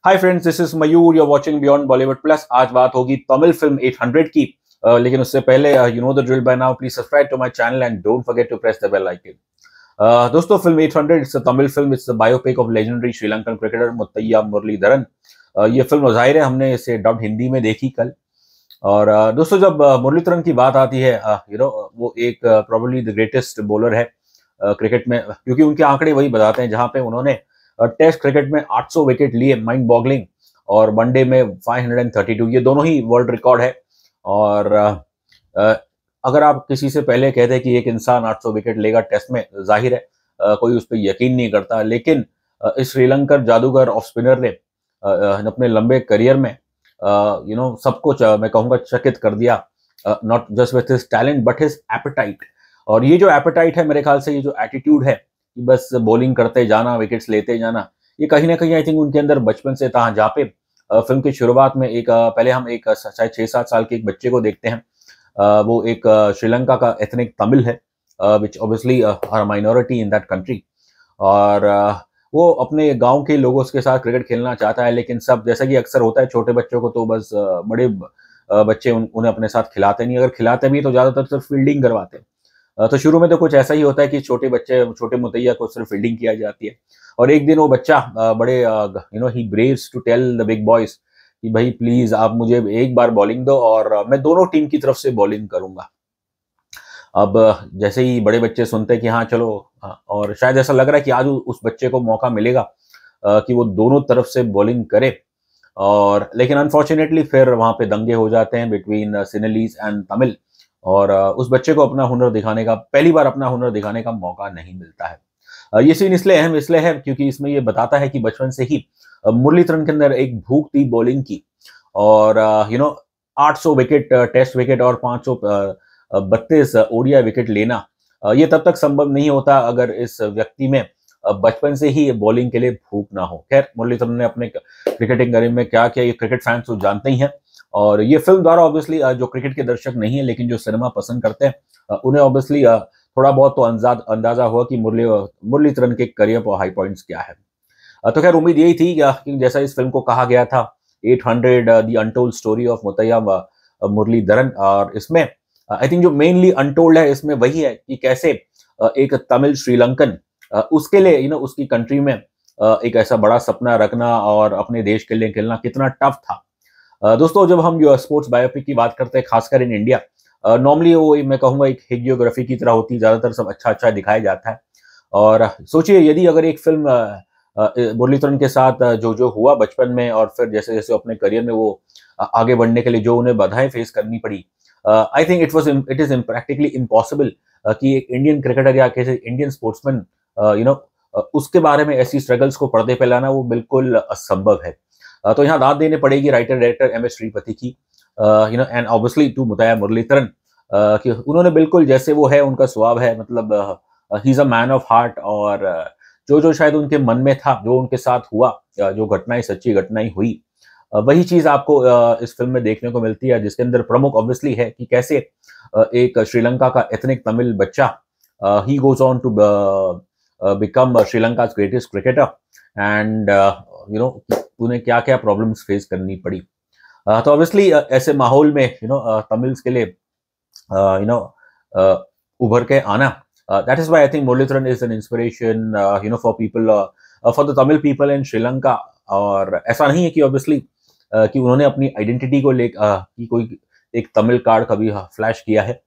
Hi friends, this is Mayur, you are watching beyond Bollywood plus. आज बात होगी Tamil film 800 की। लेकिन उससे पहले you know the drill by now, please subscribe to my channel and don't forget to press the bell icon. दोस्तों, film 800 it's a Tamil film, it's a biopic of legendary Sri Lankan cricketer Muttiah Muralitharan. ये film जाहिर है हमने इसे डब्ड हिंदी में देखी कल। और दोस्तों, जब मुरलीधरन की बात आती है, वो एक प्रोबेबली द ग्रेटेस्ट बॉलर है क्रिकेट में, क्योंकि उनके आंकड़े वही बताते हैं जहां पे उन्होंने टेस्ट क्रिकेट में 800 विकेट लिए, माइंड बॉगलिंग, और वनडे में 532, ये दोनों ही वर्ल्ड रिकॉर्ड है। और अ, अगर आप किसी से पहले कहते कि एक इंसान 800 विकेट लेगा टेस्ट में, जाहिर है कोई उस पर यकीन नहीं करता। लेकिन इस श्रीलंकर जादूगर ऑफ स्पिनर ने अपने लंबे करियर में सबको मैं कहूंगा चकित कर दिया, not just with his talent but his appetite. और ये जो एपेटाइट है, मेरे ख्याल से ये जो एटीट्यूड है कि बस बॉलिंग करते जाना, विकेट्स लेते जाना, ये कहीं ना कहीं आई थिंक उनके अंदर बचपन से था। जहाँ पे फिल्म की शुरुआत में पहले हम एक शायद 6-7 साल के एक बच्चे को देखते हैं। वो एक श्रीलंका का एथनिक तमिल है, which obviously are minority in that country. और वो अपने गांव के लोगों के साथ क्रिकेट खेलना चाहता है, लेकिन सब, जैसा कि अक्सर होता है छोटे बच्चों को, तो बस बड़े बच्चे उन्हें अपने साथ खिलाते नहीं। अगर खिलाते भी तो ज्यादातर सिर्फ फील्डिंग करवाते हैं। तो शुरू में तो कुछ ऐसा ही होता है कि छोटे बच्चे, छोटे मुतैया को सिर्फ फील्डिंग किया जाती है। और एक दिन वो बच्चा बड़े ही braves to tell the big boys कि भाई प्लीज आप मुझे एक बार बॉलिंग दो और मैं दोनों टीम की तरफ से बॉलिंग करूंगा। अब जैसे ही बड़े बच्चे सुनते हैं कि हाँ चलो, और शायद ऐसा लग रहा है कि आज उस बच्चे को मौका मिलेगा कि वो दोनों तरफ से बॉलिंग करे। और लेकिन अनफॉर्चुनेटली फिर वहां पे दंगे हो जाते हैं बिटवीन सिनेलीज एंड तमिल। और उस बच्चे को अपना हुनर दिखाने का, पहली बार अपना हुनर दिखाने का मौका नहीं मिलता है। ये सीन इसलिए है क्योंकि इसमें ये बताता है कि बचपन से ही मुरलीधरन के अंदर एक भूख थी बॉलिंग की। और 800 विकेट, टेस्ट विकेट, और 532 ओडीआई विकेट लेना, ये तब तक संभव नहीं होता अगर इस व्यक्ति में बचपन से ही बॉलिंग के लिए भूख ना हो। खैर, मुरलीधरन ने अपने क्रिकेटिंग करियर में क्या किया, ये क्रिकेट फैंस तो जानते ही हैं। और ये फिल्म द्वारा ऑब्वियसली जो क्रिकेट के दर्शक नहीं है लेकिन जो सिनेमा पसंद करते हैं, उन्हें ऑब्वियसली थोड़ा बहुत तो अंदाजा हुआ कि मुरलीधरन के करियर पर हाई पॉइंट्स क्या है। तो खैर, उम्मीद यही थी कि जैसा इस फिल्म को कहा गया था, 800 the untold story of Muttiah Muralitharan. और इसमें आई थिंक जो मेनली अनटोल्ड है इसमें वही है कि कैसे एक तमिल श्रीलंकन, उसके लिए उसकी कंट्री में एक ऐसा बड़ा सपना रखना और अपने देश के लिए खेलना कितना टफ था। दोस्तों, जब हम जो स्पोर्ट्स बायोपिक की बात करते हैं, खासकर इन इंडिया, नॉर्मली वो मैं कहूंगा एक हेगियोग्राफी की तरह होती है, ज्यादातर सब अच्छा अच्छा दिखाया जाता है। और सोचिए, यदि अगर एक फिल्म मुरलीधरन के साथ जो जो हुआ बचपन में, और फिर जैसे जैसे अपने करियर में वो आगे बढ़ने के लिए जो उन्हें बाधाएं फेस करनी पड़ी, I think it is practically impossible कि एक इंडियन क्रिकेटर या किसी इंडियन स्पोर्ट्समैन उसके बारे में ऐसी स्ट्रगल्स को पर्दे पे लाना वो बिल्कुल असंभव है। तो यहाँ दाद देने पड़ेगी राइटर डायरेक्टर MS श्रीपति की, and obviously to Muttiah Muralitharan, कि उन्होंने बिल्कुल जैसे वो है, उनका स्वभाव है, मतलब he is a man of heart. और जो जो शायद उनके मन में था, जो उनके साथ हुआ, जो घटनाएं, सच्ची घटनाएं हुई, वही चीज आपको इस फिल्म में देखने को मिलती है, जिसके अंदर प्रमुख ऑब्वियसली है कि कैसे एक श्रीलंका का एथनिक तमिल बच्चा, he goes on to become Sri Lanka greatest cricketer, and उन्हें क्या क्या प्रॉब्लम्स फेस करनी पड़ी। तो ऑब्वियसली ऐसे माहौल में तमिल्स के लिए उभर के आना, that is why I think Muralitharan is an inspiration for people, for the Tamil people in Sri Lanka. और ऐसा नहीं है कि ऑब्वियसली कि उन्होंने अपनी आइडेंटिटी को कि कोई एक तमिल कार्ड कभी फ्लैश किया है।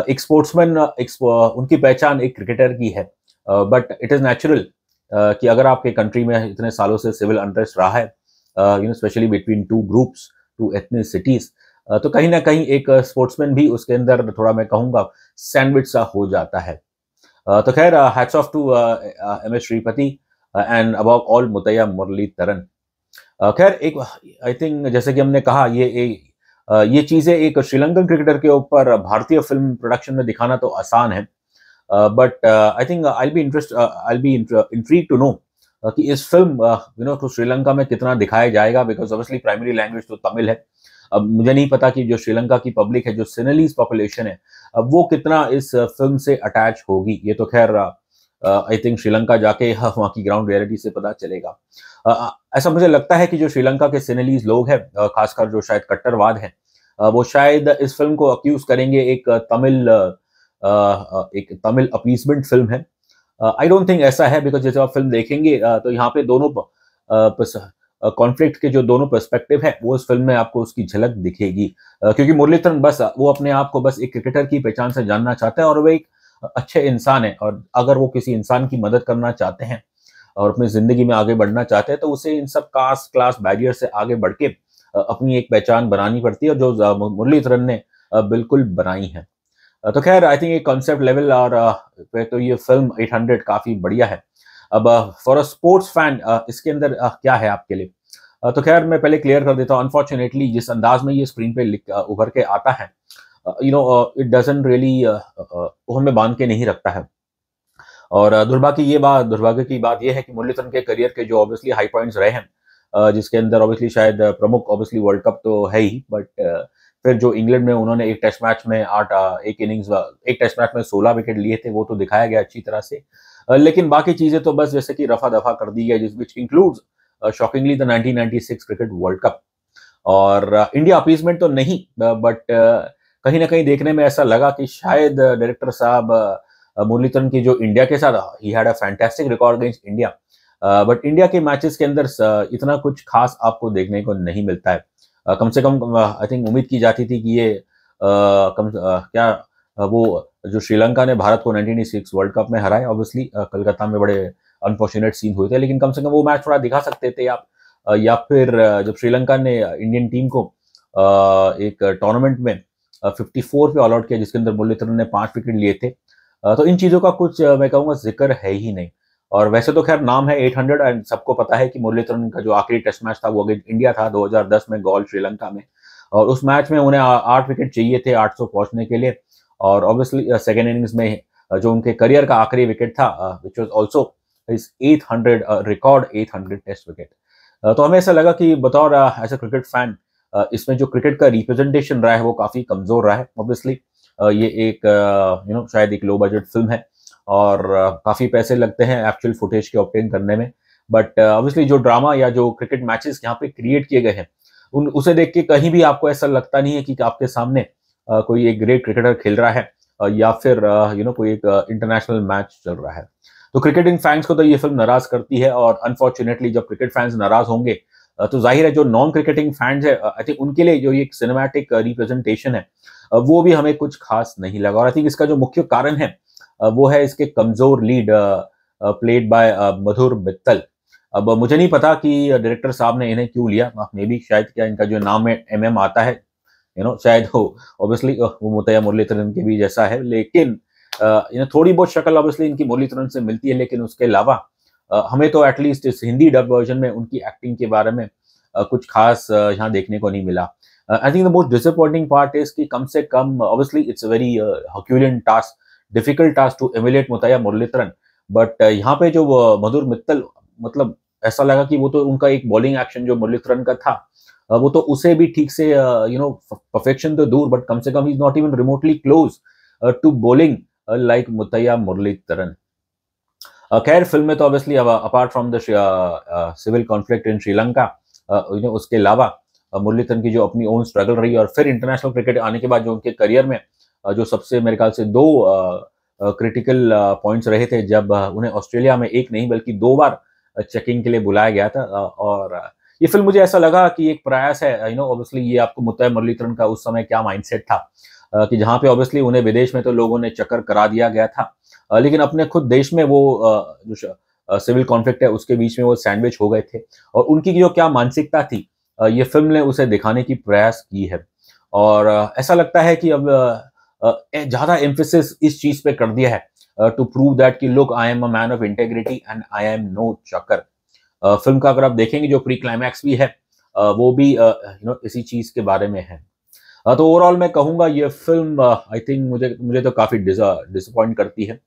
एक स्पोर्ट्समैन, उनकी पहचान एक क्रिकेटर की है, बट इट इज नेचुरल कि अगर आपके कंट्री में इतने सालों से सिविल अनरेस्ट रहा है, specially between two groups, two ethnicities, तो कहीं ना कहीं एक स्पोर्ट्समैन भी उसके अंदर थोड़ा, मैं कहूंगा, सैंडविच सा हो जाता है। तो खैर, hats off to MS Sripathy and above all Muttiah Muralitharan. खैर, एक आई थिंक जैसे कि हमने कहा, ये चीजें एक श्रीलंकन क्रिकेटर के ऊपर भारतीय फिल्म प्रोडक्शन में दिखाना तो आसान है, but I think I be intrigue to know कि इस फिल्म तो श्रीलंका में कितना दिखाया जाएगा, बिकॉज ऑब्वियसली प्राइमरी लैंग्वेज तो तमिल है। अब मुझे नहीं पता कि जो श्रीलंका की पब्लिक है, जो सिनेलीज पॉपुलेशन है, अब वो कितना इस फिल्म से अटैच होगी। ये तो खैर आई थिंक श्रीलंका जाके वहाँ की ग्राउंड रियलिटी से पता चलेगा। ऐसा मुझे लगता है कि जो श्रीलंका के सिनेलीज लोग हैं, खासकर जो शायद कट्टरवाद है, वो शायद इस फिल्म को अक्यूज करेंगे एक तमिल अपीसमेंट फिल्म है। आई डोंट थिंक ऐसा है, बिकॉज जैसे आप फिल्म देखेंगे तो यहाँ पे दोनों कॉन्फ्लिक्ट के जो दोनों पर्सपेक्टिव है वो इस फिल्म में आपको उसकी झलक दिखेगी। क्योंकि मुरलीधरन बस वो अपने आप को बस एक क्रिकेटर की पहचान से जानना चाहता है और वो एक अच्छे इंसान है, और अगर वो किसी इंसान की मदद करना चाहते हैं और अपनी जिंदगी में आगे बढ़ना चाहते हैं तो उसे इन सब कास्ट क्लास बैरियर से आगे बढ़ के अपनी एक पहचान बनानी पड़ती है, और जो मुरलीधरन ने बिल्कुल बनाई है। तो खैर आई थिंक ये कॉन्सेप्ट लेवल और तो ये फिल्म 800 काफी बढ़िया है। अब फॉर अ स्पोर्ट्स फैन इसके अंदर क्या है आपके लिए? तो खैर मैं पहले क्लियर कर देता हूँ, अनफॉर्चुनेटली जिस अंदाज में ये स्क्रीन पे उभर के आता है, इट डजंट रियली वो हमें बांध के नहीं रखता है। और दुर्भाग्य की बात यह है कि मुरलीधरन के करियर के जो ऑब्वियसली हाई पॉइंट्स रहे हैं, जिसके अंदर ऑब्वियसली शायद प्रमुख ऑब्वियसली वर्ल्ड कप तो है ही, बट फिर जो इंग्लैंड में उन्होंने एक टेस्ट मैच में एक टेस्ट मैच में 16 विकेट लिए थे, वो तो दिखाया गया अच्छी तरह से। लेकिन बाकी चीजें तो बस जैसे कि रफा दफा कर दी गई, जिस includes shockingly the 1996 cricket world cup. और इंडिया अपीसमेंट तो नहीं, बट कहीं ना कहीं देखने में ऐसा लगा कि शायद डायरेक्टर साहब मुरलीधरन की जो इंडिया के साथ he had a fantastic record against India, but India के मैचेस के अंदर इतना कुछ खास आपको देखने को नहीं मिलता है। कम से कम आई थिंक उम्मीद की जाती थी कि ये वो जो श्रीलंका ने भारत को 1996 वर्ल्ड कप में हराए, ऑब्वियसली कलकत्ता में बड़े अनफॉर्चुनेट सीन हुए थे, लेकिन कम से कम वो मैच थोड़ा दिखा सकते थे आप। या फिर जब श्रीलंका ने इंडियन टीम को एक टूर्नामेंट में 54 पे ऑल आउट किया, जिसके अंदर मुरलीधरन ने 5 विकेट लिए थे, तो इन चीजों का कुछ मैं कहूँगा जिक्र है ही नहीं। और वैसे तो खैर नाम है 800, एंड सबको पता है कि मुरलीधरन का जो आखिरी टेस्ट मैच था वो अगेंस्ट इंडिया था 2010 में गॉल श्रीलंका में, और उस मैच में उन्हें 8 विकेट चाहिए थे 800 पहुंचने के लिए। और ऑब्वियसली सेकेंड इनिंग्स में जो उनके करियर का आखिरी विकेट था, which was also his 800 record 800 test wicket. तो हमें ऐसा लगा कि बतौर एज अ क्रिकेट फैन इसमें जो क्रिकेट का रिप्रेजेंटेशन रहा है वो काफी कमजोर रहा है। ऑब्वियसली ये एक शायद एक लो बजट फिल्म है और काफी पैसे लगते हैं एक्चुअल फुटेज के ऑब्टेन करने में, बट ऑब्वियसली जो ड्रामा या जो क्रिकेट मैचेस यहाँ पे क्रिएट किए गए हैं उसे देख के कहीं भी आपको ऐसा लगता नहीं है कि आपके सामने कोई एक ग्रेट क्रिकेटर खेल रहा है या फिर कोई एक इंटरनेशनल मैच चल रहा है। तो क्रिकेटिंग फैंस को तो ये फिल्म नाराज करती है, और अनफॉर्चुनेटली जब क्रिकेट फैंस नाराज होंगे तो जाहिर है जो नॉन क्रिकेटिंग फैंस है, आई थिंक उनके लिए जो ये सिनेमैटिक रिप्रेजेंटेशन है वो भी हमें कुछ खास नहीं लगा। और आई थिंक इसका जो मुख्य कारण है वो है इसके कमजोर लीड प्लेड बाय मधुर मित्तल। अब मुझे नहीं पता कि डायरेक्टर साहब ने इन्हें क्यों लिया, मे बी शायद क्या इनका जो नाम है MM आता है, शायद हो ऑब्वियसली वो मुतैया मुरलीधरन के भी जैसा है, लेकिन थोड़ी बहुत शक्ल ऑब्वियसली इनकी मुरलीधरन से मिलती है, लेकिन उसके अलावा हमें तो एटलीस्ट इस हिंदी डब वर्जन में उनकी एक्टिंग के बारे में कुछ खास यहाँ देखने को नहीं मिला। I think the most disappointing part is कि कम से कम obviously it's a very herculean task, difficult task to emulate Muttiah Muralitharan, but यहाँ पे जो मधुर मित्तल, मतलब ऐसा लगा कि वो तो उनका एक बॉलिंग एक्शन जो मुरलीधरन का था वो तो उसे भी ठीक से परफेक्शन तो दूर, बट कम से कम ही is not even remotely close to bowling like Muttiah Muralitharan. खैर फिल्म में तो obviously apart from the civil conflict in Sri Lanka, उसके अलावा मुरलीधरन की जो अपनी ओन स्ट्रगल रही, और फिर इंटरनेशनल क्रिकेट आने के बाद जो उनके करियर में जो सबसे मेरे ख्याल से 2 क्रिटिकल पॉइंट्स रहे थे, जब उन्हें ऑस्ट्रेलिया में एक नहीं बल्कि 2 बार चेकिंग के लिए बुलाया गया था। और ये फिल्म मुझे ऐसा लगा कि एक प्रयास है, ऑब्वियसली ये आपको मुतैया मुरलीधरन का उस समय क्या माइंडसेट था कि जहाँ पे ऑब्वियसली उन्हें विदेश में तो लोगों ने चक्कर करा दिया गया था, लेकिन अपने खुद देश में वो जो सिविल कॉन्फ्लिक्ट है उसके बीच में वो सैंडविच हो गए थे, और उनकी जो क्या मानसिकता थी ये फिल्म ने उसे दिखाने की प्रयास की है। और ऐसा लगता है कि अब ज्यादा एम्फेसिस इस चीज पे कर दिया है टू प्रूव दैट कि look I am a man of integrity and I am no chucker. फिल्म का अगर आप देखेंगे जो प्री क्लाइमैक्स भी है वो भी इसी चीज के बारे में है। तो ओवरऑल मैं कहूंगा ये फिल्म आई थिंक मुझे तो काफी डिसअपॉइंट करती है।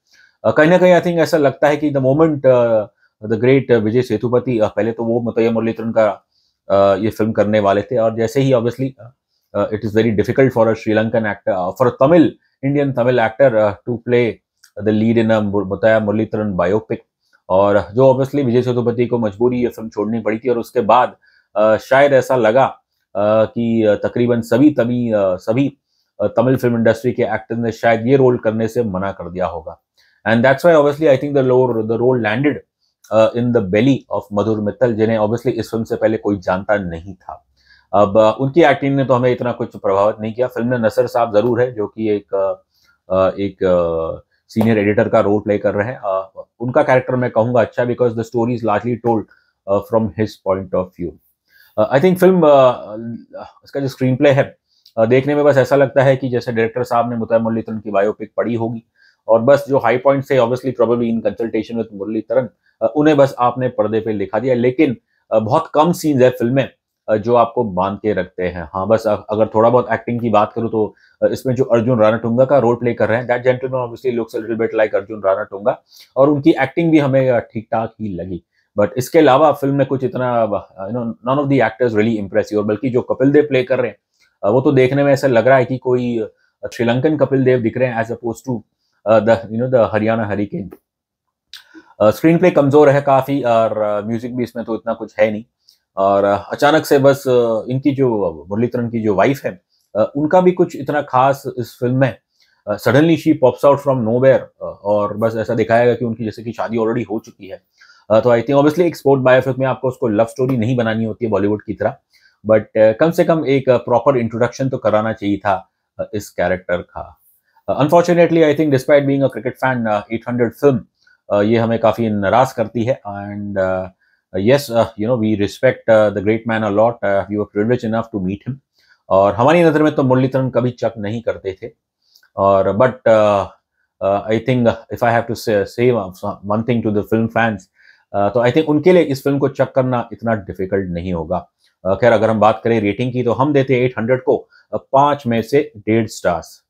कहीं ना कहीं आई थिंक ऐसा लगता है कि the moment the great Vijay Sethupathi, पहले तो वो मुतैया मुरलीधरन का ये फिल्म करने वाले थे, और जैसे ही obviously it is very difficult for a Sri Lankan actor, for an Indian Tamil actor to play the lead in Muttiah Muralitharan biopic, और जो ऑब्वियसली विजय सेतुपति को मजबूरी ये फिल्म छोड़नी पड़ी थी। और उसके बाद शायद ऐसा लगा कि तकरीबन सभी तमिल फिल्म इंडस्ट्री के एक्टर्स ने शायद ये रोल करने से मना कर दिया होगा। And that's why obviously I think the role landed in the belly of Madhur Mittal, जिन्हें ऑब्वियसली इस फिल्म से पहले कोई जानता नहीं था। अब उनकी एक्टिंग ने तो हमें इतना कुछ प्रभावित नहीं किया। फिल्म में नसर साहब जरूर है, जो कि एक सीनियर एडिटर का रोल प्ले कर रहे हैं। उनका कैरेक्टर मैं कहूंगा अच्छा, because the story is largely told from his point of view. I think film इसका जो स्क्रीन प्ले है देखने में बस ऐसा लगता है कि जैसे डायरेक्टर साहब ने मुतैया मुरलीधरन की बायोपिक पढ़ी होगी, और बस जो हाई पॉइंट थे obviously probably in consultation with Muralitharan, उन्हें बस आपने पर्दे पे लिखा दिया। लेकिन बहुत कम सीन्स है फिल्म में जो आपको बांध के रखते हैं। हाँ, बस अगर थोड़ा बहुत एक्टिंग की बात करूं तो इसमें जो अर्जुन रानाटुंगा का रोल प्ले कर रहे हैं, that gentleman obviously looks a little bit like Arjuna Ranatunga, और उनकी एक्टिंग भी हमें ठीक ठाक ही लगी। बट इसके अलावा फिल्म में कुछ इतना none of the actors really impressive, और बल्कि जो कपिल देव प्ले कर रहे हैं वो तो देखने में ऐसा लग रहा है कि कोई श्रीलंकन कपिल देव दिख रहे हैं as opposed to the Haryana hurricane. Screenplay कमजोर है काफी, और म्यूजिक भी इसमें तो इतना कुछ है नहीं। और अचानक से बस इनकी जो मुरलीधरन की जो वाइफ है, उनका भी कुछ इतना खास इस फिल्म में suddenly she pops out from nowhere, और बस ऐसा दिखाया गया कि उनकी जैसे कि शादी ऑलरेडी हो चुकी है। तो आई थिंक ऑब्वियसली एक स्पोर्ट बायोपिक में आपको उसको लव स्टोरी नहीं बनानी होती है बॉलीवुड की तरह, बट कम से कम एक प्रॉपर इंट्रोडक्शन तो कराना चाहिए था इस कैरेक्टर का। Unfortunately I think despite being a cricket fan, 800 film ये हमें काफी नाराज करती है। And yes, we respect the great man a lot. We were privileged enough to meet him. और हमारी नज़र में तो मुरलीधरन कभी चक नहीं करते थे। और but I think if I have to say one thing to the film fans, तो आई थिंक उनके लिए इस फिल्म को चक करना इतना डिफिकल्ट नहीं होगा। खैर, अगर हम बात करें रेटिंग की, तो हम देते हैं 800 को 5 में से 1.5 स्टार्स।